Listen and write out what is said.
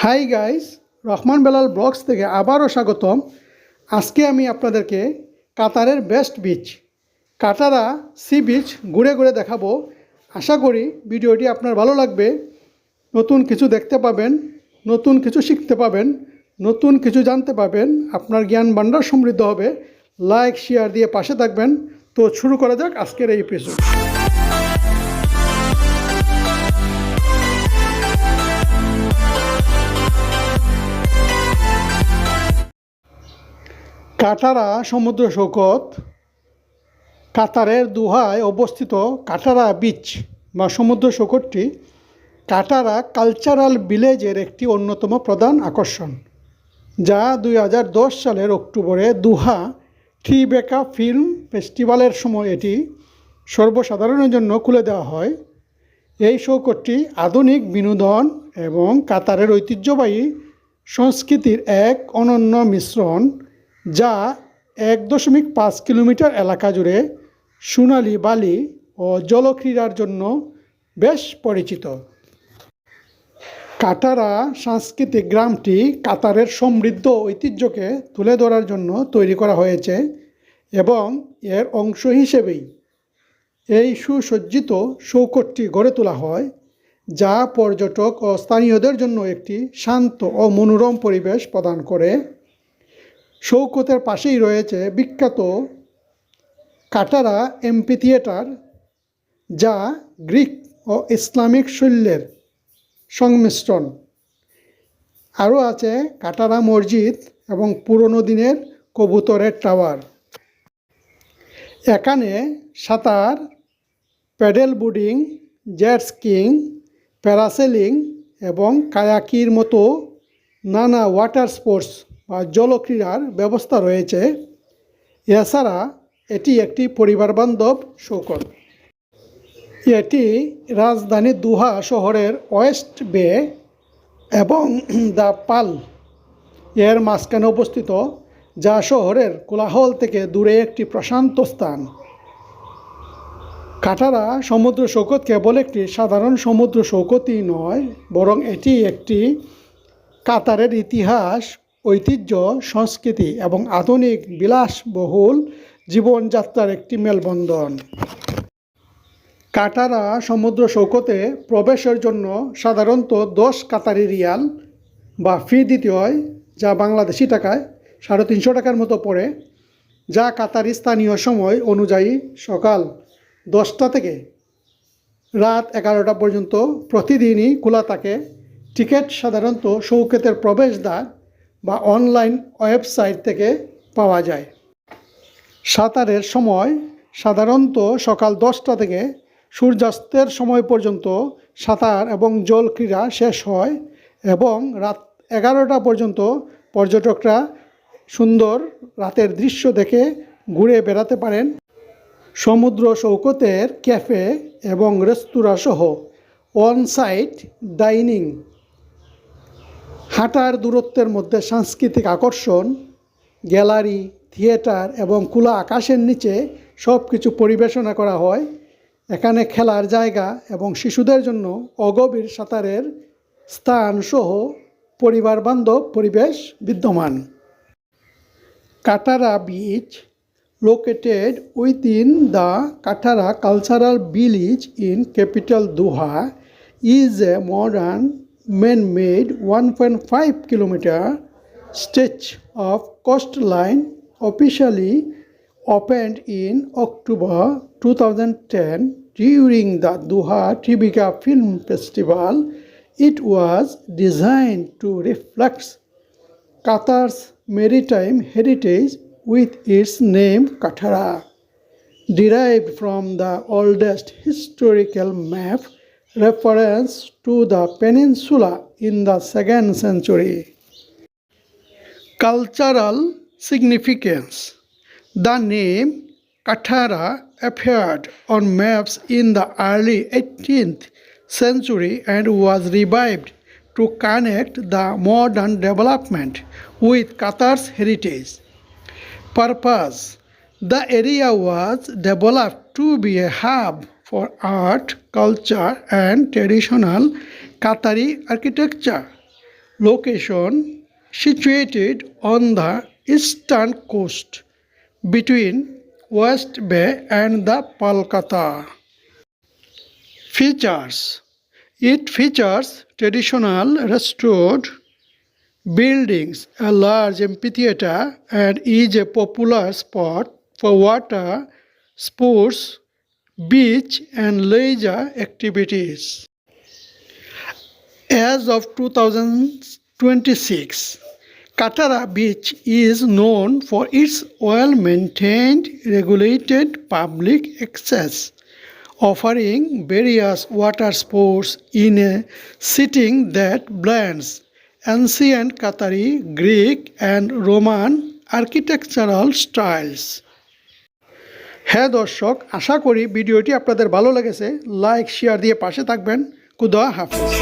High guys, Rahman Belal blogs থেকে আবারও স্বাগতম। আজকে আমি আপনাদেরকে কাতারের best beach Katara sea beach ঘুরে ঘুরে দেখাবো। আশা করি ভিডিওটি আপনার ভালো লাগবে। নতুন কিছু দেখতে পাবেন, নতুন কিছু শিখতে পাবেন, নতুন কিছু জানতে পাবেন, আপনার জ্ঞান ভাণ্ডার সমৃদ্ধ হবে। লাইক শেয়ার দিয়ে পাশে থাকবেন। তো শুরু করা যাক আজকের এই এপিসোড। কাটারা সমুদ্র সৈকত কাতারের দোহায় অবস্থিত। কাটারা বিচ বা সমুদ্র সৈকতটি কাটারা কালচারাল ভিলেজের একটি অন্যতম প্রধান আকর্ষণ, যা 2010 সালের অক্টোবরে দোহা ট্রিবেকা ফিল্ম ফেস্টিভ্যালের সময় এটি সর্বসাধারণের জন্য খুলে দেওয়া হয়। এই সৈকতটি আধুনিক বিনোদন এবং কাতারের ঐতিহ্যবাহী সংস্কৃতির এক অনন্য মিশ্রণ, যা 1.5 কিলোমিটার এলাকা জুড়ে সোনালি বালি ও জলক্রীড়ার জন্য বেশ পরিচিত। কাটারা সাংস্কৃতিক গ্রামটি কাতারের সমৃদ্ধ ঐতিহ্যকে তুলে ধরার জন্য তৈরি করা হয়েছে এবং এর অংশ হিসেবেই এই সুসজ্জিত সৈকতটি গড়ে তোলা হয়, যা পর্যটক ও স্থানীয়দের জন্য একটি শান্ত ও মনোরম পরিবেশ প্রদান করে। সৈকতের পাশেই রয়েছে বিখ্যাত কাটারা এম্পিথিয়েটার, যা গ্রিক ও ইসলামিক শৈলীর সংমিশ্রণ। আরও আছে কাটারা মসজিদ এবং পুরনো দিনের কবুতরের টাওয়ার। এখানে সাঁতার, paddle boarding, jet skiing, parasailing এবং কায়াকির মতো নানা ওয়াটার স্পোর্টস বা জলক্রীড়ার ব্যবস্থা রয়েছে। এছাড়া এটি একটি পরিবারবান্ধব সৈকত। এটি রাজধানী দোহা শহরের ওয়েস্ট বে এবং দ্য পাল এর মাঝখানে অবস্থিত, যা শহরের কোলাহল থেকে দূরে একটি প্রশান্ত স্থান। কাটারা সমুদ্র সৈকত কেবল একটি সাধারণ সমুদ্র সৈকতই নয়, বরং এটি একটি কাতারের ইতিহাস, ঐতিহ্য, সংস্কৃতি এবং আধুনিক বিলাসবহুল জীবনযাত্রার একটি মেলবন্ধন। কাটারা সমুদ্র সৈকতে প্রবেশের জন্য সাধারণত 10 কাতারি রিয়াল বা ফি দিতে হয়, যা বাংলাদেশি টাকায় 350 টাকার মতো পড়ে, যা কাতারি স্থানীয় সময় অনুযায়ী সকাল 10টা থেকে রাত 11টা পর্যন্ত প্রতিদিনই খোলা থাকে। টিকিট সাধারণত সৈকতের প্রবেশদ্বার বা অনলাইন ওয়েবসাইট থেকে পাওয়া যায়। সাঁতারের সময় সাধারণত সকাল 10টা থেকে সূর্যাস্তের সময় পর্যন্ত সাঁতার এবং জল ক্রীড়া শেষ হয় এবং রাত 11টা পর্যন্ত পর্যটকরা সুন্দর রাতের দৃশ্য দেখে ঘুরে বেড়াতে পারেন। সমুদ্র সৈকতের ক্যাফে এবং রেস্তোরাঁ সহ অন-সাইট ডাইনিং, হাঁটার দূরত্বের মধ্যে সাংস্কৃতিক আকর্ষণ, গ্যালারি, থিয়েটার এবং খোলা আকাশের নিচে সব কিছু পরিবেশনা করা হয়। এখানে খেলার জায়গা এবং শিশুদের জন্য অগভীর সাঁতারের স্থান সহ পরিবারবান্ধব পরিবেশ বিদ্যমান। Katara beach, located within the Katara Cultural Village in capital Doha, is a modern man-made 1.5 kilometer stretch of coastline officially opened in October 2010 during the Doha Tribeca Film Festival. It was designed to reflect Qatar's maritime heritage with its name Katara, derived from the oldest historical map reference to the peninsula in the 2nd century. Cultural significance. The name Katara appeared on maps in the early 18th century and was revived to connect the modern development with Qatar's heritage. Purpose. The area was developed to be a hub for art, culture, and traditional Qatari architecture, location situated on the eastern coast between West Bay and the Kolkata. Features: it features traditional restored buildings, a large amphitheater, and is a popular spot for water sports, beach, and leisure activities. As of 2026, Katara Beach is known for its well-maintained, regulated public access, offering various water sports in a setting that blends ancient Qatari, Greek, and Roman architectural styles. হ্যাঁ দর্শক, আশা করি ভিডিওটি আপনাদের ভালো লেগেছে। Like share দিয়ে পাশে থাকবেন। খুদা হাফেজ।